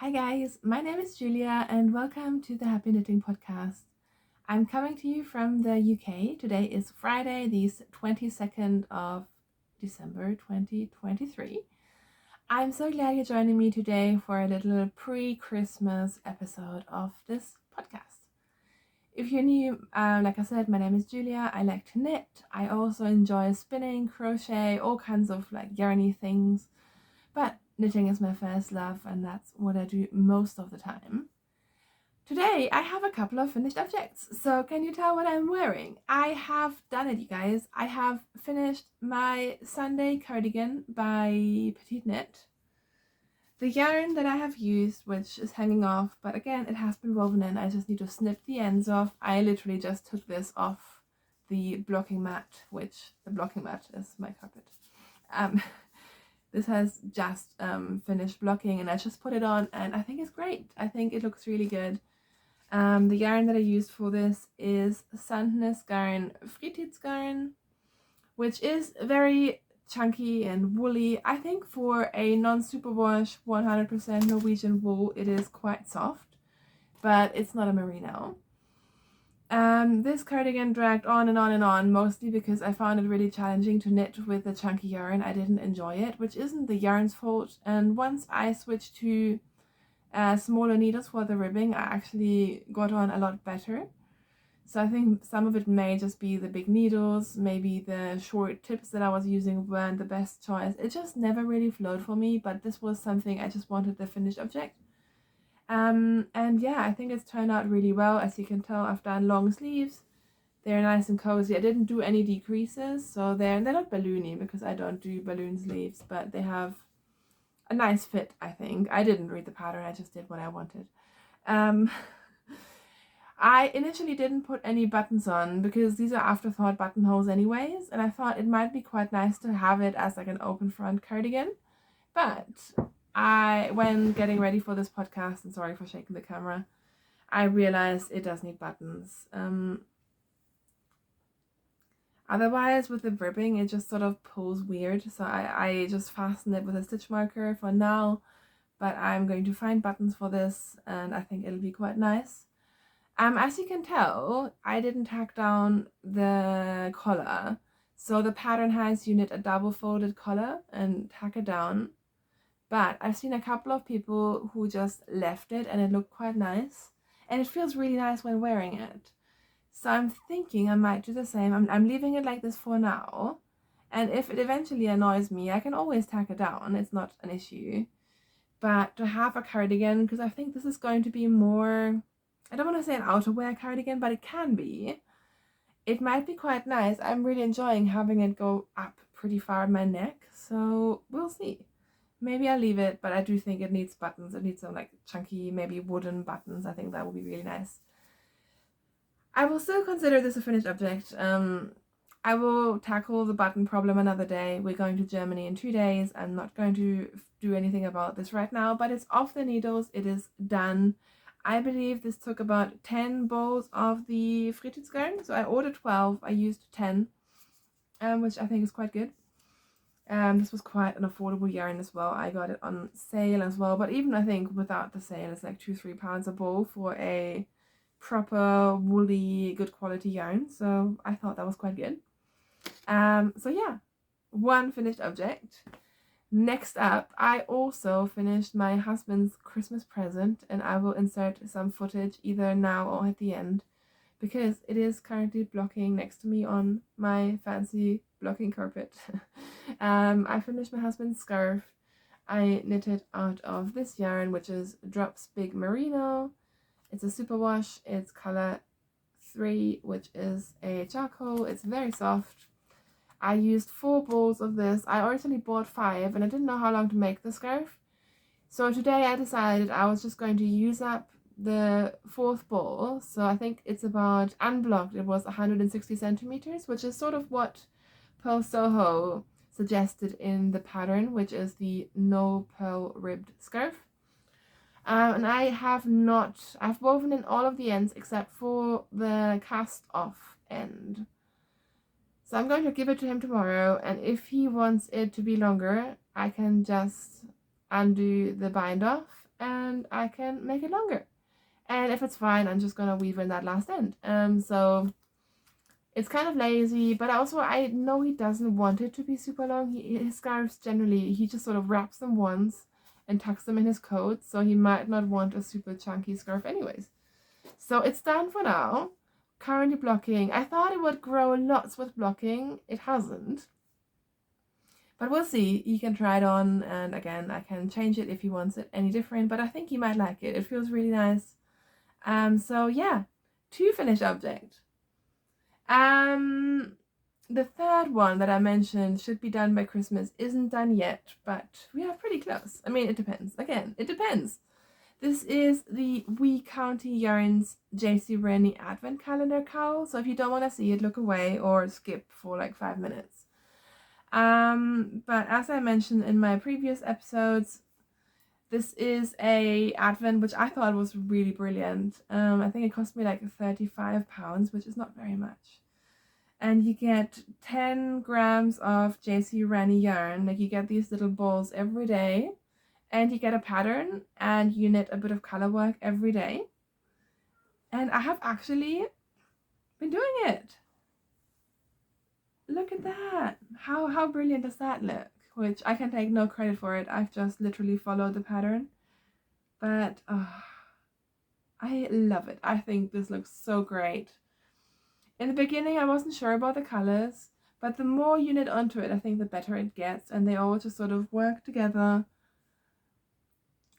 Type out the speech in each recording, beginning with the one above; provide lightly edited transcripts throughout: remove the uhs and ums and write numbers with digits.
Hi guys, my name is Julia and welcome to the Happy Knitting Podcast. I'm coming to you from the UK. Today is Friday, the 22nd of December 2023. I'm so glad you're joining me today for a little pre-Christmas episode of this podcast. If you're new, like I said, my name is Julia. I like to knit. I also enjoy spinning, crochet, all kinds of yarny things. But knitting is my first love and that's what I do most of the time. Today I have a couple of finished objects. So can you tell what I'm wearing? I have done it, you guys. I have finished my Sunday cardigan by Petite Knit. The yarn that I have used, which is hanging off, but again it has been woven in, I just need to snip the ends off. I literally just took this off the blocking mat, which the blocking mat is my carpet. This has just finished blocking and I just put it on and I think it's great. I think it looks really good. The yarn that I used for this is Sandnes Garn Fritidsgarn, which is very chunky and woolly. I think for a non-superwash 100% Norwegian wool it is quite soft, but it's not a merino. This cardigan dragged on and on and on, mostly because I found it really challenging to knit with the chunky yarn. I didn't enjoy it, which isn't the yarn's fault. And once I switched to smaller needles for the ribbing, I actually got on a lot better. So I think some of it may just be the big needles, maybe the short tips that I was using weren't the best choice. It just never really flowed for me, but this was something I just wanted the finished object. And yeah, I think it's turned out really well. As you can tell, I've done long sleeves. They're nice and cozy. I didn't do any decreases, so they're not balloony because I don't do balloon sleeves, but they have a nice fit, I think. I didn't read the pattern, I just did what I wanted. I initially didn't put any buttons on because these are afterthought buttonholes anyways, and I thought it might be quite nice to have it as like an open front cardigan, but when getting ready for this podcast, and sorry for shaking the camera, I realized it does need buttons. Otherwise, with the ribbing, it just sort of pulls weird, so I just fasten it with a stitch marker for now, but I'm going to find buttons for this, and I think it'll be quite nice. As you can tell, I didn't tack down the collar, so the pattern has you knit a double folded collar and tack it down. But I've seen a couple of people who just left it and it looked quite nice. And it feels really nice when wearing it. So I'm thinking I might do the same. I'm leaving it like this for now. And if it eventually annoys me, I can always tack it down. It's not an issue. But to have a cardigan, because I think this is going to be more, I don't want to say an outerwear cardigan, but it can be. It might be quite nice. I'm really enjoying having it go up pretty far at my neck. So we'll see. Maybe I'll leave it, but I do think it needs buttons. It needs some like chunky, maybe wooden buttons. I think that would be really nice. I will still consider this a finished object. I will tackle the button problem another day. We're going to Germany in 2 days. I'm not going to do anything about this right now, but it's off the needles. It is done. I believe this took about 10 balls of the Fritidsgarn. So I ordered 12. I used 10, which I think is quite good. This was quite an affordable yarn as well. I got it on sale as well, but even I think without the sale it's like £2-3 a ball for a proper woolly good quality yarn, so I thought that was quite good. So yeah, one finished object. Next up, I also finished my husband's Christmas present, and I will insert some footage either now or at the end because it is currently blocking next to me on my fancy blocking carpet. I finished my husband's scarf. I knitted out of this yarn, which is Drops Big Merino. It's a superwash. It's color 3, which is a charcoal. It's very soft. I used 4 balls of this. I originally bought 5 and I didn't know how long to make the scarf. So today I decided I was just going to use up the 4th ball. So I think it's about, unblocked, it was 160 centimeters, which is sort of what Pearl Soho suggested in the pattern, which is the no pearl ribbed scarf. And I've woven in all of the ends except for the cast off end. So I'm going to give it to him tomorrow, and if he wants it to be longer, I can just undo the bind off and I can make it longer. And if it's fine, I'm just gonna weave in that last end. So it's kind of lazy, but also I know he doesn't want it to be super long. His scarves generally, he just sort of wraps them once and tucks them in his coat, so he might not want a super chunky scarf anyways. So it's done for now. Currently blocking. I thought it would grow lots with blocking. It hasn't. But we'll see. He can try it on, and again, I can change it if he wants it any different, but I think he might like it. It feels really nice. So yeah, 2 finished object. The third one that I mentioned should be done by Christmas isn't done yet, but we are pretty close. I mean, it depends. Again, it depends. This is the We County Yarns JC Rennie Advent Calendar cowl. So if you don't want to see it, look away or skip for like 5 minutes. But as I mentioned in my previous episodes, this is a Advent which I thought was really brilliant. I think it cost me like £35, which is not very much. And you get 10 grams of JC Rennie yarn. Like you get these little balls every day, and you get a pattern, and you knit a bit of color work every day. And I have actually been doing it. Look at that. How brilliant does that look? Which I can take no credit for it. I've just literally followed the pattern. But I love it. I think this looks so great. In the beginning, I wasn't sure about the colors, but the more you knit onto it, I think the better it gets, and they all just sort of work together.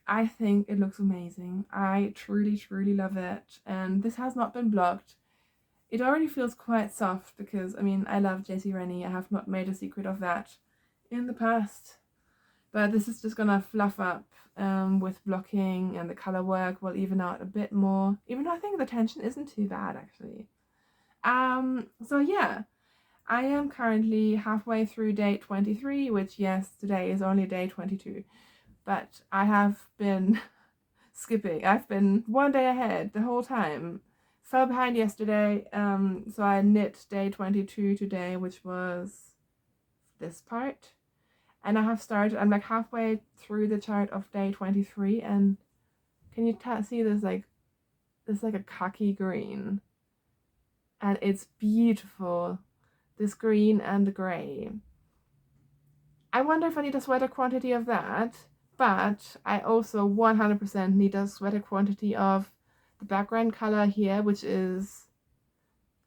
I think it looks amazing. I truly, truly love it, and this has not been blocked. It already feels quite soft because, I mean, I love JC Rennie. I have not made a secret of that in the past, but this is just gonna fluff up with blocking, and the color work will even out a bit more, even though I think the tension isn't too bad actually. So yeah, I am currently halfway through day 23, which yes, today is only day 22, but I have been skipping. I've been one day ahead the whole time. Fell behind yesterday, so I knit day 22 today, which was this part, and I have started, I'm like halfway through the chart of day 23, and can you see this like a khaki green, and it's beautiful, this green and the gray. I wonder if I need a sweater quantity of that, but I also 100% need a sweater quantity of the background color here, which is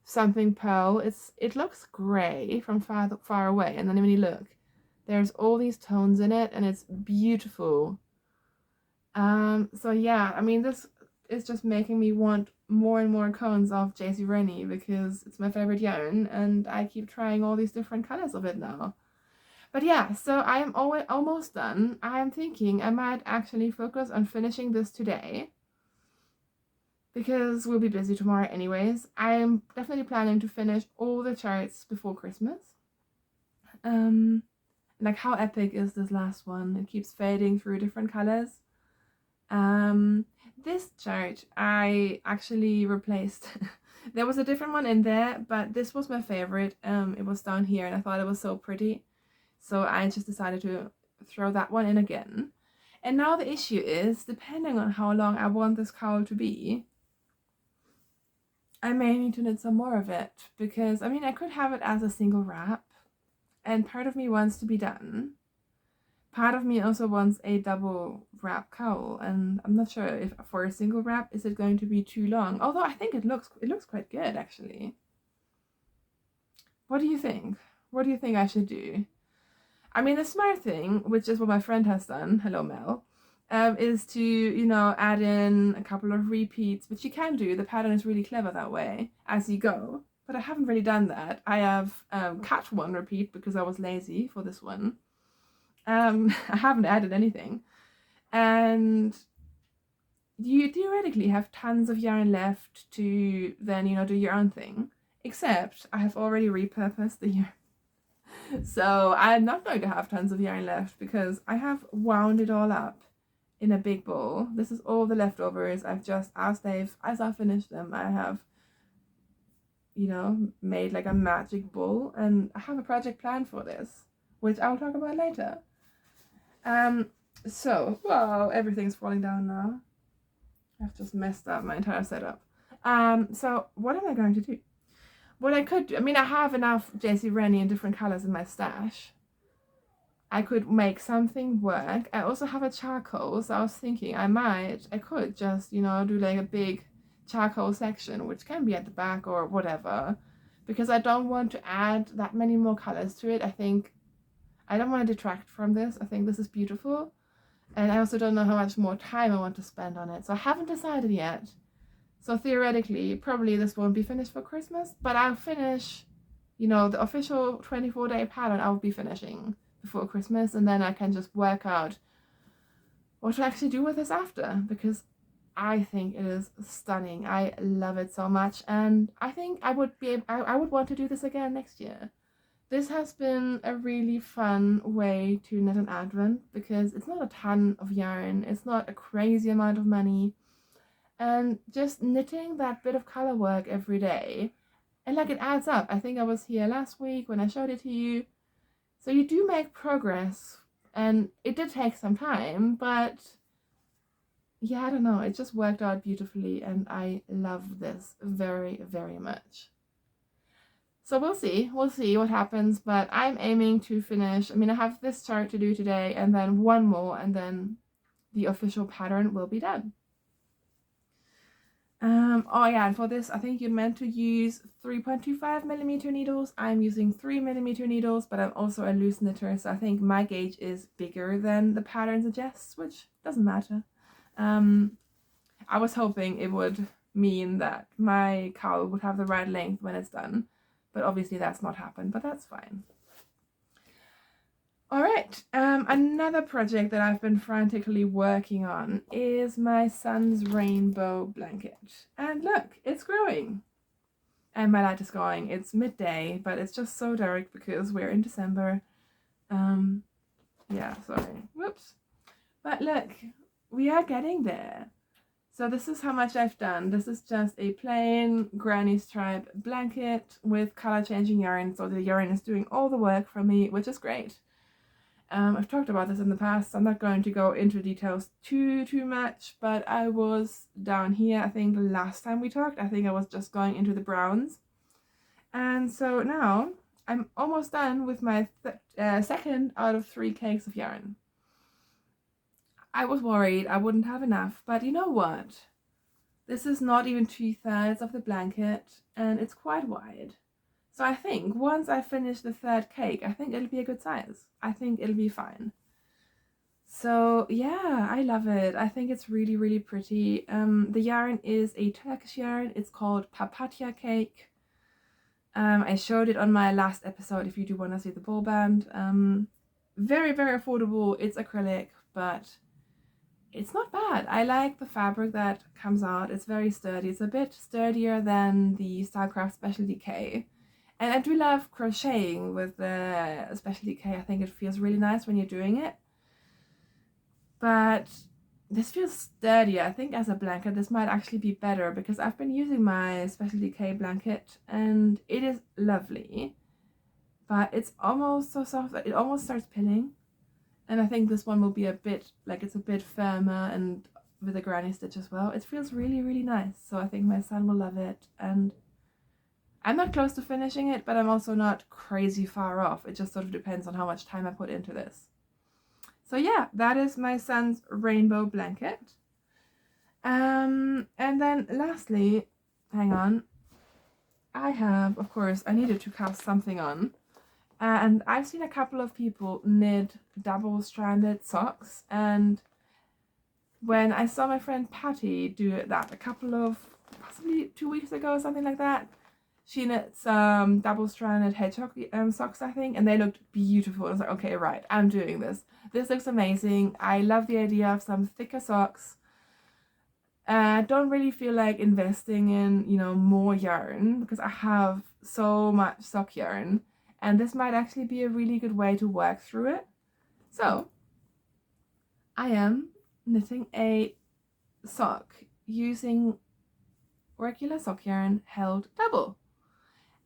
something pearl. It looks gray from far away, and then when you look, there's all these tones in it, and it's beautiful. So yeah, I mean, this is just making me want more and more cones of JC Rennie because it's my favorite yarn, and I keep trying all these different colors of it now. But yeah, so I am almost done. I am thinking I might actually focus on finishing this today, because we'll be busy tomorrow anyways. I am definitely planning to finish all the charts before Christmas. Like, how epic is this last one? It keeps fading through different colors. This chart I actually replaced. There was a different one in there, but this was my favorite. It was down here, and I thought it was so pretty, so I just decided to throw that one in again. And now the issue is, depending on how long I want this cowl to be, I may need to knit some more of it, because I mean, I could have it as a single wrap, and part of me wants to be done. Part of me also wants a double wrap cowl, and I'm not sure if for a single wrap is it going to be too long. Although I think it looks quite good actually. What do you think? What do you think I should do? I mean, the smart thing, which is what my friend has done, hello Mel, is to, you know, add in a couple of repeats, which you can do. The pattern is really clever that way as you go, but I haven't really done that. I have cut one repeat because I was lazy for this one. I haven't added anything, and you theoretically have tons of yarn left to then, you know, do your own thing, except I have already repurposed the yarn. So I'm not going to have tons of yarn left because I have wound it all up in a big bowl. This is all the leftovers. I've just, as I finish them, I have, you know, made like a magic bowl, and I have a project plan for this, which I'll talk about later. So, wow, everything's falling down now. I've just messed up my entire setup. So what am I going to do? What I could do, I mean, I have enough JC Rennie in different colors in my stash. I could make something work. I also have a charcoal, so I was thinking I could just, do like a big charcoal section, which can be at the back or whatever, because I don't want to add that many more colors to it. I don't want to detract from this. I think this is beautiful. And I also don't know how much more time I want to spend on it. So I haven't decided yet. So theoretically, probably this won't be finished for Christmas, but I'll finish, the official 24-day pattern I'll be finishing before Christmas, and then I can just work out what to actually do with this after, because I think it is stunning. I love it so much, and I think I would want to do this again next year. This has been a really fun way to knit an advent, because it's not a ton of yarn, it's not a crazy amount of money, and just knitting that bit of color work every day, and it adds up. I think I was here last week when I showed it to you. So you do make progress, and it did take some time, but yeah, I don't know, it just worked out beautifully, and I love this very, very much. So we'll see what happens, but I'm aiming to finish. I mean, I have this chart to do today, and then one more, and then the official pattern will be done. Oh yeah, and for this, I think you're meant to use 3.25mm needles. I'm using 3mm needles, but I'm also a loose knitter, so I think my gauge is bigger than the pattern suggests, which doesn't matter. I was hoping it would mean that my cowl would have the right length when it's done, but obviously that's not happened, but that's fine. All right, another project that I've been frantically working on is my son's rainbow blanket. And look, it's growing. And my light is going. It's midday, but it's just so dark because we're in December. Yeah, sorry. Whoops. But look, we are getting there. So this is how much I've done. This is just a plain granny stripe blanket with color changing yarn. So the yarn is doing all the work for me, which is great. I've talked about this in the past, so I'm not going to go into details too much, but I was down here, I think the last time we talked, I think I was just going into the browns. And so now I'm almost done with my second out of 3 cakes of yarn. I was worried I wouldn't have enough, but you know what? This is not even 2/3 of the blanket, and it's quite wide. So I think once I finish the 3rd cake, I think it'll be a good size. I think it'll be fine. So yeah, I love it. I think it's really, really pretty. The yarn is a Turkish yarn. It's called papatya cake. I showed it on my last episode if you do want to see the ball band. Very, very affordable. It's acrylic, but it's not bad. I like the fabric that comes out. It's very sturdy. It's a bit sturdier than the Stylecraft Specialty K. And I do love crocheting with the Specialty K. I think it feels really nice when you're doing it. But this feels sturdier. I think as a blanket this might actually be better, because I've been using my Specialty K blanket and it is lovely. But it's almost so soft that it almost starts pilling. And I think this one will be a bit, it's a bit firmer and with a granny stitch as well. It feels really, really nice. So I think my son will love it. And I'm not close to finishing it, but I'm also not crazy far off. It just sort of depends on how much time I put into this. So yeah, that is my son's rainbow blanket. And then lastly, hang on, I have, of course, I needed to cast something on. And I've seen a couple of people knit double-stranded socks, and when I saw my friend Patty do that a couple of, possibly 2 weeks ago, something like that, she knit some double-stranded hedgehog socks, I think, and they looked beautiful. I was like, okay, right, I'm doing this. This looks amazing. I love the idea of some thicker socks. I don't really feel like investing in, more yarn, because I have so much sock yarn, and this might actually be a really good way to work through it. So I am knitting a sock using regular sock yarn held double.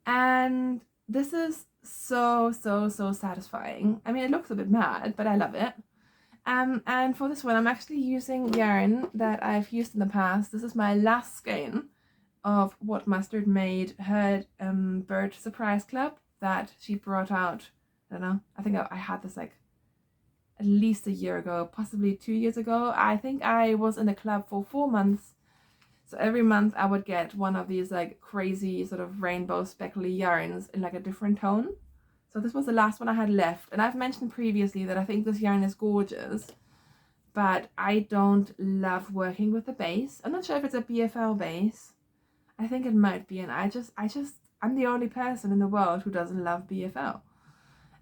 And this is so satisfying. I mean, it looks a bit mad, but I love it. And for this one, I'm actually using yarn that I've used in the past. This is my last skein of what Mustard made her bird surprise club that she brought out. I don't know, I think I had this like at least a year ago, possibly 2 years ago. I think I was in the club for 4 months. So every month I would get one of these like crazy sort of rainbow speckly yarns in like a different tone. So this was the last one I had left. And I've mentioned previously that I think this yarn is gorgeous, but I don't love working with the base. I'm not sure if it's a BFL base. I think it might be, and I'm the only person in the world who doesn't love BFL.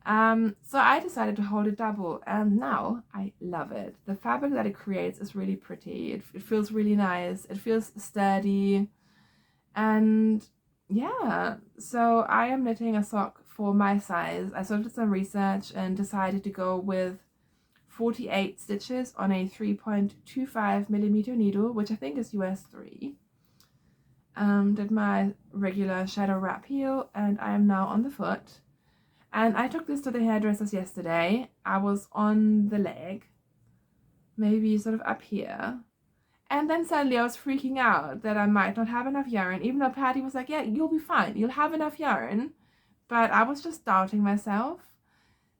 So I decided to hold it double, and now I love it. The fabric that it creates is really pretty. It feels really nice. It feels sturdy, and yeah. So I am knitting a sock for my size. I sort of did some research and decided to go with 48 stitches on a 3.25 millimeter needle, which I think is US 3. Did my regular shadow wrap heel, and I am now on the foot. And I took this to the hairdressers yesterday. I was on the leg, maybe sort of up here. And then suddenly I was freaking out that I might not have enough yarn, even though Patty was like, yeah, you'll be fine. You'll have enough yarn. But I was just doubting myself.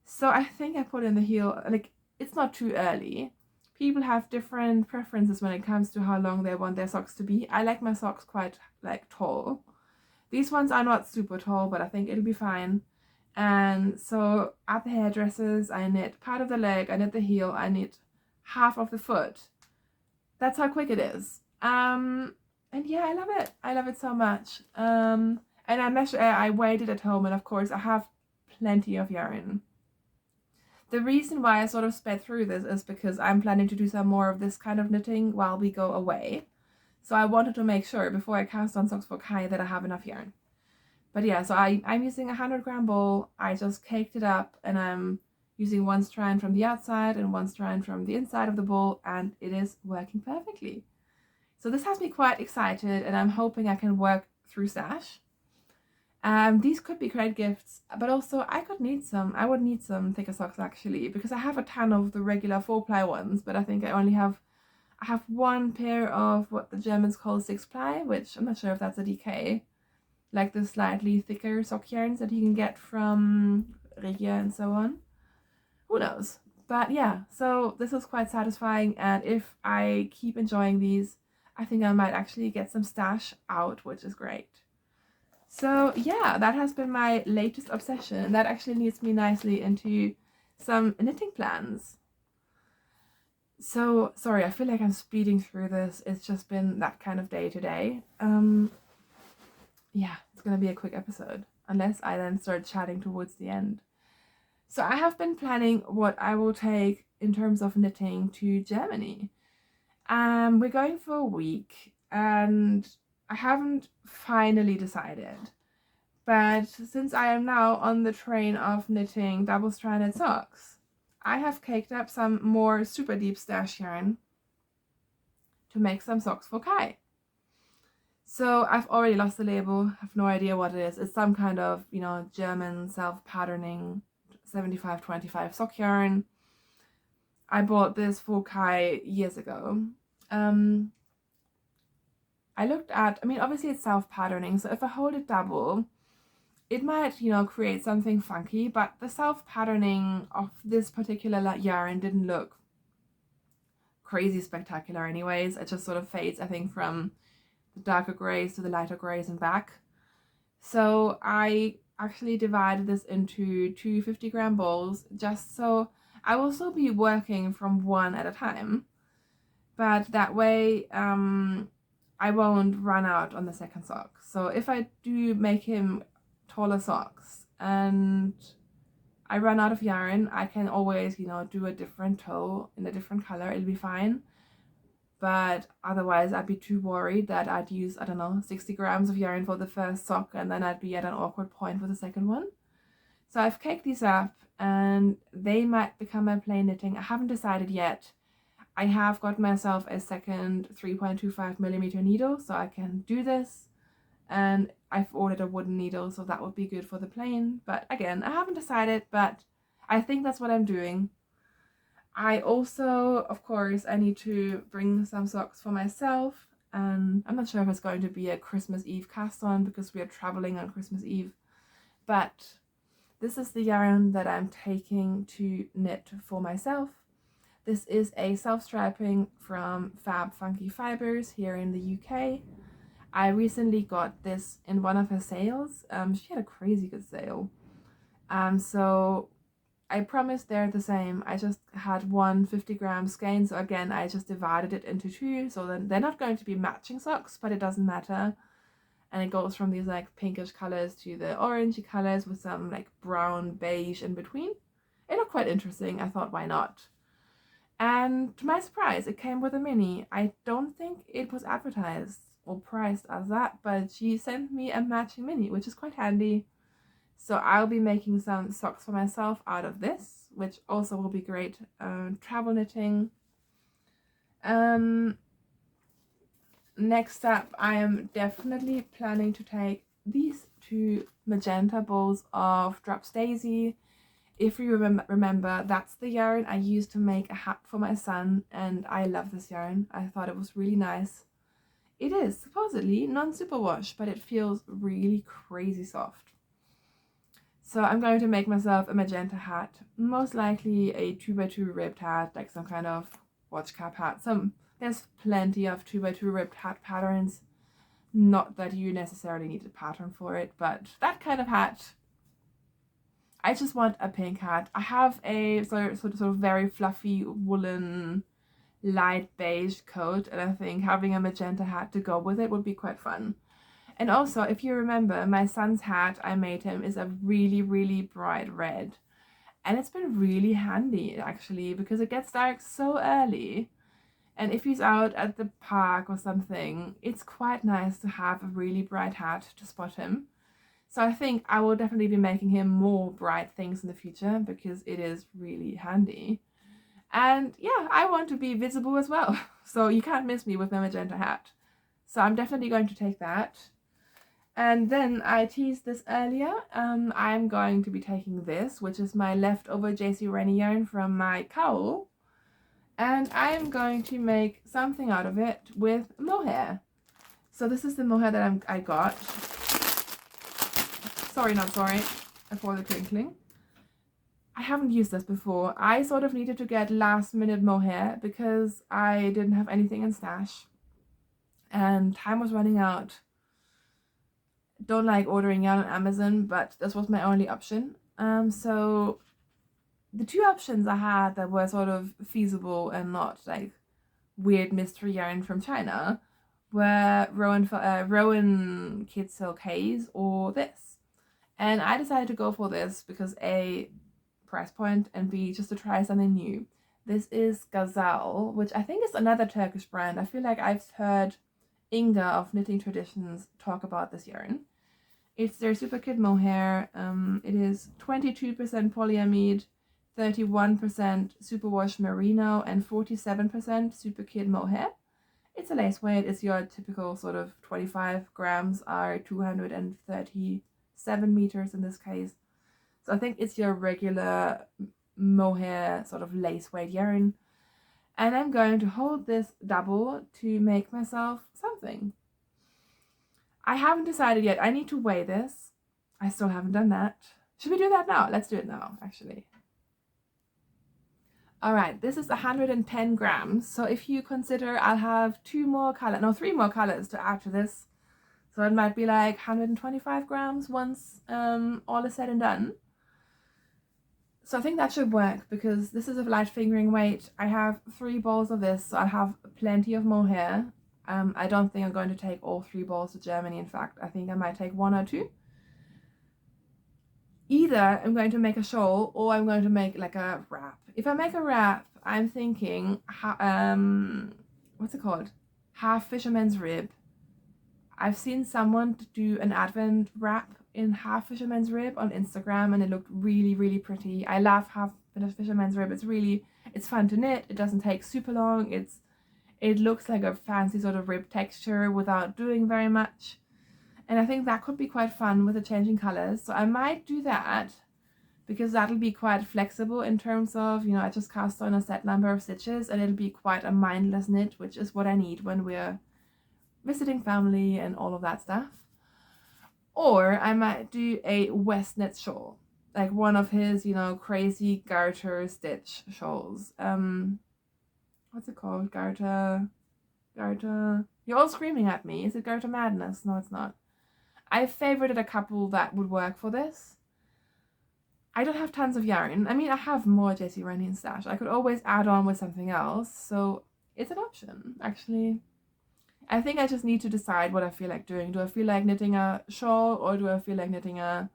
So I think I put in the heel, like, it's not too early. People have different preferences when it comes to how long they want their socks to be. I like my socks quite, like, tall. These ones are not super tall, but I think it'll be fine. And so at the hairdressers, I knit part of the leg, I knit the heel, I knit half of the foot. That's how quick it is. And yeah, I love it. I love it so much. And I weighed it at home, and of course I have plenty of yarn. The reason why I sort of sped through this is because I'm planning to do some more of this kind of knitting while we go away. So I wanted to make sure before I cast on socks for Kai that I have enough yarn. But yeah, so I'm using a 100-gram ball. I just caked it up, and I'm using one strand from the outside and one strand from the inside of the ball, and it is working perfectly. So this has me quite excited, and I'm hoping I can work through stash. These could be great gifts, but also I would need some thicker socks actually, because I have a ton of the regular 4-ply ones, but I think I have one pair of what the Germans call 6-ply, which I'm not sure if that's a DK, like the slightly thicker sock yarns that you can get from Regia and so on. Who knows? But yeah, so this was quite satisfying, and if I keep enjoying these, I think I might actually get some stash out, which is great. So yeah, that has been my latest obsession, and that actually leads me nicely into some knitting plans. So sorry, I feel like I'm speeding through this. It's just been that kind of day today. Yeah, it's gonna be a quick episode, unless I then start chatting towards the end. So I have been planning what I will take in terms of knitting to Germany. We're going for a week, and I haven't finally decided. But since I am now on the train of knitting double-stranded socks, I have caked up some more super deep stash yarn to make some socks for Kai. So I've already lost the label, I have no idea what it is. It's some kind of, German self-patterning 75-25 sock yarn. I bought this for Kai years ago. I looked at, obviously it's self-patterning, so if I hold it double, it might, create something funky, but the self-patterning of this particular yarn didn't look crazy spectacular anyways. It just sort of fades, I think, from the darker grays to the lighter grays and back. So I actually divided this into 2 50-gram balls, just so I will still be working from one at a time, but that way I won't run out on the second sock. So if I do make him taller socks and I run out of yarn, I can always, do a different toe in a different color. It'll be fine. But otherwise I'd be too worried that I'd use, 60 grams of yarn for the first sock, and then I'd be at an awkward point with the second one. So I've caked these up, and they might become my plain knitting. I haven't decided yet. I have got myself a second 3.25 millimeter needle, so I can do this. And I've ordered a wooden needle, so that would be good for the plain. But again, I haven't decided, but I think that's what I'm doing. I also, of course, I need to bring some socks for myself. And I'm not sure if it's going to be a Christmas Eve cast on because we are traveling on Christmas Eve. But this is the yarn that I'm taking to knit for myself. This is a self-striping from Fab Funky Fibers here in the UK. I recently got this in one of her sales. She had a crazy good sale. So I promise they're the same. I just had one 50-gram skein, so again I just divided it into two, so then they're not going to be matching socks, but it doesn't matter. And it goes from these like pinkish colors to the orangey colors with some like brown beige in between. It looked quite interesting. I thought, why not? And to my surprise, it came with a mini. I don't think it was advertised or priced as that, but she sent me a matching mini, which is quite handy. So I'll be making some socks for myself out of this, which also will be great travel knitting. Next up, I am definitely planning to take these two magenta balls of Drops Daisy. If you remember, that's the yarn I used to make a hat for my son, and I love this yarn. I thought it was really nice. It is supposedly non-superwash, but it feels really crazy soft. So I'm going to make myself a magenta hat, most likely a 2x2 ribbed hat, like some kind of watch cap hat. There's plenty of 2x2 ribbed hat patterns. Not that you necessarily need a pattern for it, but that kind of hat. I just want a pink hat. I have a sort of very fluffy woolen light beige coat, and I think having a magenta hat to go with it would be quite fun. And also, if you remember, my son's hat I made him is a really, really bright red. And it's been really handy, actually, because it gets dark so early. And if he's out at the park or something, it's quite nice to have a really bright hat to spot him. So I think I will definitely be making him more bright things in the future because it is really handy. And yeah, I want to be visible as well. So you can't miss me with my magenta hat. So I'm definitely going to take that. And then I teased this earlier, I'm going to be taking this, which is my leftover JC Rennie yarn from my cowl, and I'm going to make something out of it with mohair. So this is the mohair that I got. Sorry, not sorry, for the crinkling. I haven't used this before. I sort of needed to get last minute mohair because I didn't have anything in stash and time was running out. Don't like ordering yarn on Amazon, but this was my only option. So the two options I had that were sort of feasible and not like weird mystery yarn from China were Rowan Kid Silk Haze or this. And I decided to go for this because A, price point, and B, just to try something new. This is Gazelle, which I think is another Turkish brand. I feel like I've heard Inga of Knitting Traditions talk about this yarn. It's their Super Kid Mohair. It is 22% polyamide, 31% superwash merino, and 47% Super Kid Mohair. It's a lace weight. It's your typical sort of 25 grams are 237 meters in this case. So I think it's your regular mohair sort of lace weight yarn. And I'm going to hold this double to make myself something. I haven't decided yet. I need to weigh this. I still haven't done that. Should we do that now? Let's do it now, actually. All right, this is 110 grams. So if you consider I'll have three more colors to add to this. So it might be like 125 grams once all is said and done. So I think that should work because this is a light fingering weight. I have 3 balls of this, so I'll have plenty of mohair. I don't think I'm going to take all 3 balls to Germany. In fact, I think I might take 1 or 2. Either I'm going to make a shawl or I'm going to make like a wrap. If I make a wrap, I'm thinking, what's it called? Half fisherman's rib. I've seen someone do an advent wrap in half fisherman's rib on Instagram and it looked really, really pretty. I love half fisherman's rib. It's fun to knit. It doesn't take super long. It looks like a fancy sort of rib texture without doing very much. And I think that could be quite fun with the changing colors. So I might do that because that'll be quite flexible in terms of, I just cast on a set number of stitches and it'll be quite a mindless knit, which is what I need when we're visiting family and all of that stuff. Or I might do a West knit shawl, like one of his, crazy garter stitch shawls. What's it called? Garter. You're all screaming at me. Is it Garter Madness? No, it's not. I favorited a couple that would work for this. I don't have tons of yarn. I mean, I have more JC Rennie in stash. I could always add on with something else, so it's an option, actually. I think I just need to decide what I feel like doing. Do I feel like knitting a shawl or do I feel like knitting a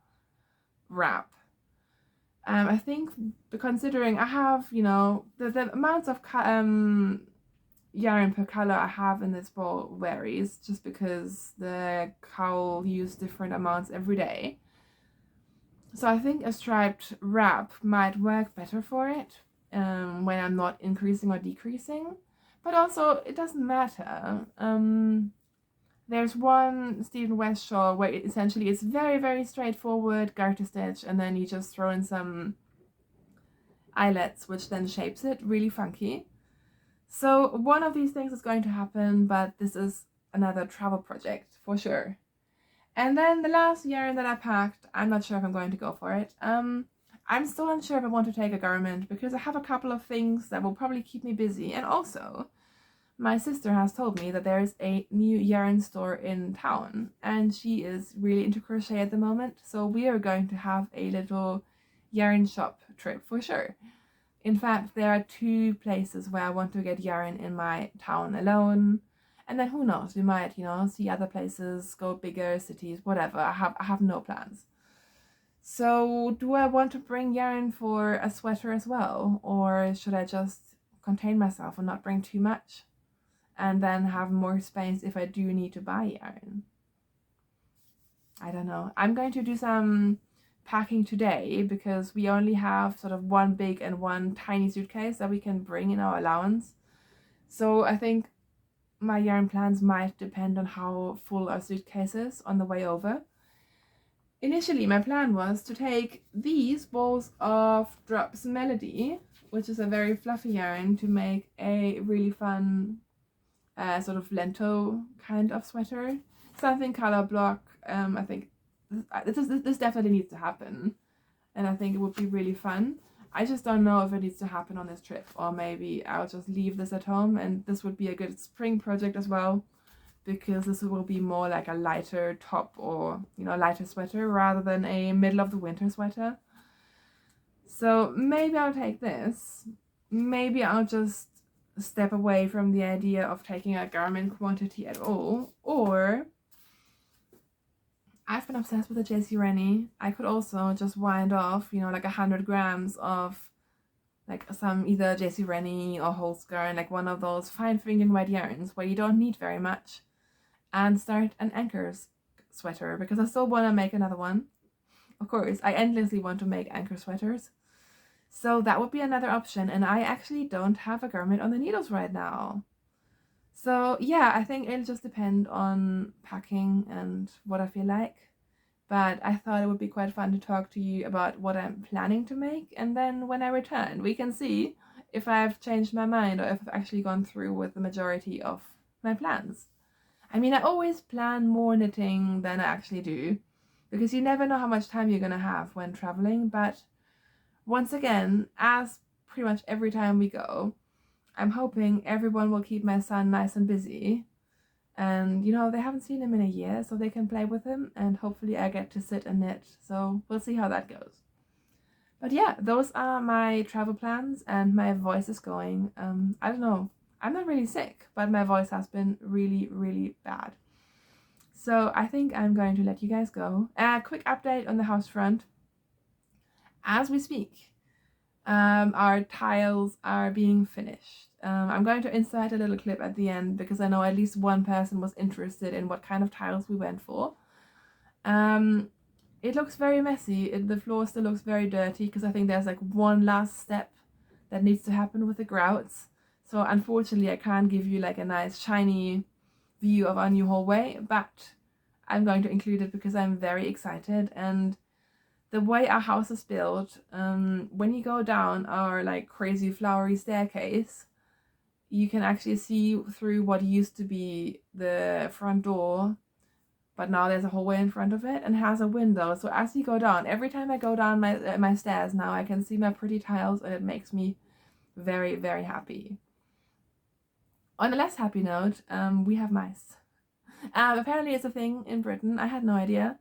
wrap? I think, considering I have, the amounts of yarn per color I have in this ball varies, just because the cowl use different amounts every day. So I think a striped wrap might work better for it when I'm not increasing or decreasing. But also, it doesn't matter. There's one Stephen West shawl where essentially it's very, very straightforward garter stitch, and then you just throw in some eyelets, which then shapes it really funky. So one of these things is going to happen, but this is another travel project for sure. And then the last yarn that I packed, I'm not sure if I'm going to go for it. I'm still unsure if I want to take a garment because I have a couple of things that will probably keep me busy. And also, my sister has told me that there's a new yarn store in town and she is really into crochet at the moment. So we are going to have a little yarn shop trip for sure. In fact, there are 2 places where I want to get yarn in my town alone. And then who knows, we might, see other places, go bigger cities, whatever. I have no plans. So do I want to bring yarn for a sweater as well? Or should I just contain myself and not bring too much? And then have more space if I do need to buy yarn? I don't know. I'm going to do some packing today because we only have sort of one big and one tiny suitcase that we can bring in our allowance. So I think my yarn plans might depend on how full our suitcase is on the way over. Initially, my plan was to take these balls of Drops Melody, which is a very fluffy yarn, to make a really fun sort of lento kind of sweater. Something color block. I think this definitely needs to happen, and I think it would be really fun. I just don't know if it needs to happen on this trip, or maybe I'll just leave this at home, and this would be a good spring project as well, because this will be more like a lighter top or, lighter sweater rather than a middle of the winter sweater. So maybe I'll take this. Maybe I'll just step away from the idea of taking a garment quantity at all, or I've been obsessed with the JC Rennie. I could also just wind off, like 100 grams of like some either JC Rennie or Holzgarn, like one of those fine fingering white yarns where you don't need very much, and start an anchor sweater, because I still want to make another one. Of course, I endlessly want to make anchor sweaters. So that would be another option, and I actually don't have a garment on the needles right now. So yeah, I think it'll just depend on packing and what I feel like. But I thought it would be quite fun to talk to you about what I'm planning to make, and then when I return, we can see if I've changed my mind or if I've actually gone through with the majority of my plans. I mean, I always plan more knitting than I actually do, because you never know how much time you're gonna have when traveling. But once again, as pretty much every time we go, I'm hoping everyone will keep my son nice and busy. And, they haven't seen him in a year, so they can play with him, and hopefully I get to sit and knit. So we'll see how that goes. But yeah, those are my travel plans, and my voice is going. I don't know. I'm not really sick, but my voice has been really, really bad. So I think I'm going to let you guys go. A quick update on the house front. As we speak, our tiles are being finished. I'm going to insert a little clip at the end because I know at least one person was interested in what kind of tiles we went for. It looks very messy. The floor still looks very dirty because I think there's like one last step that needs to happen with the grouts. So unfortunately I can't give you like a nice shiny view of our new hallway, but I'm going to include it because I'm very excited, and the way our house is built, when you go down our like crazy flowery staircase, you can actually see through what used to be the front door, but now there's a hallway in front of it and has a window. So as you go down, every time I go down my stairs now, I can see my pretty tiles, and it makes me very, very happy. On a less happy note, we have mice. Apparently it's a thing in Britain. I had no idea.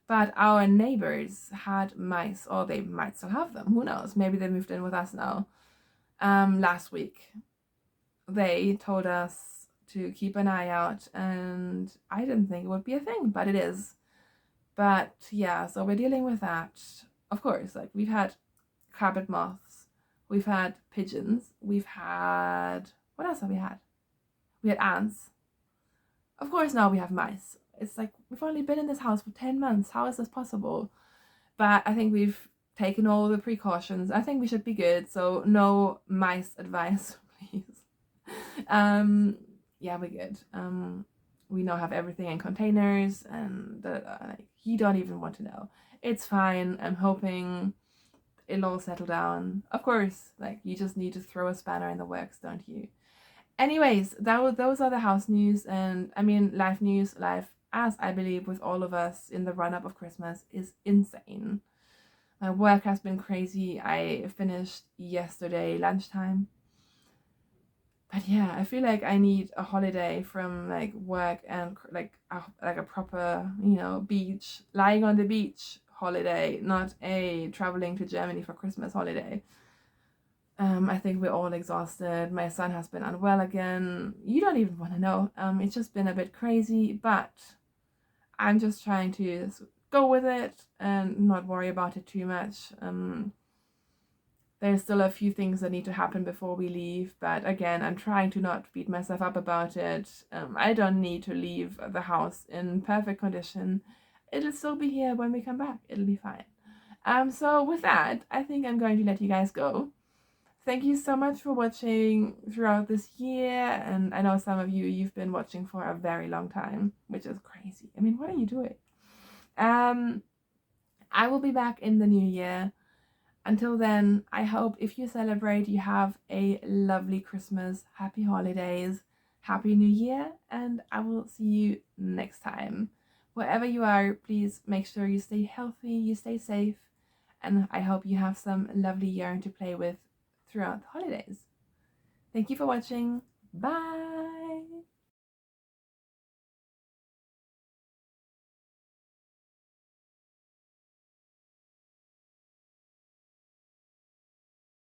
But our neighbors had mice, or they might still have them. Who knows? Maybe they moved in with us now. Last week, they told us to keep an eye out, and I didn't think it would be a thing, but it is. But yeah, so we're dealing with that. Of course, like we've had carpet moths, we've had pigeons, we've had, what else have we had? We had ants. Of course, now we have mice. It's like, we've only been in this house for 10 months. How is this possible? But I think we've taken all the precautions. I think we should be good. So no mice advice, please. Yeah, we're good. We now have everything in containers, and like, you don't even want to know. It's fine. I'm hoping it'll all settle down. Of course, like, you just need to throw a spanner in the works, don't you? Anyways, those are the house news, and I mean, life news. Life, as I believe with all of us in the run-up of Christmas, is insane. My work has been crazy. I finished yesterday lunchtime. But yeah, I feel like I need a holiday from like work and like a proper, beach, lying on the beach holiday, not a traveling to Germany for Christmas holiday. I think we're all exhausted. My son has been unwell again. You don't even want to know. It's just been a bit crazy, but I'm just trying to go with it and not worry about it too much. There's still a few things that need to happen before we leave, but again, I'm trying to not beat myself up about it. I don't need to leave the house in perfect condition. It'll still be here when we come back. It'll be fine. So with that, I think I'm going to let you guys go. Thank you so much for watching throughout this year, and I know some of you've been watching for a very long time, which is crazy. I mean, what are you doing? I will be back in the new year. Until then, I hope if you celebrate, you have a lovely Christmas, happy holidays, happy new year, and I will see you next time. Wherever you are, please make sure you stay healthy, you stay safe, and I hope you have some lovely yarn to play with throughout the holidays. Thank you for watching. Bye!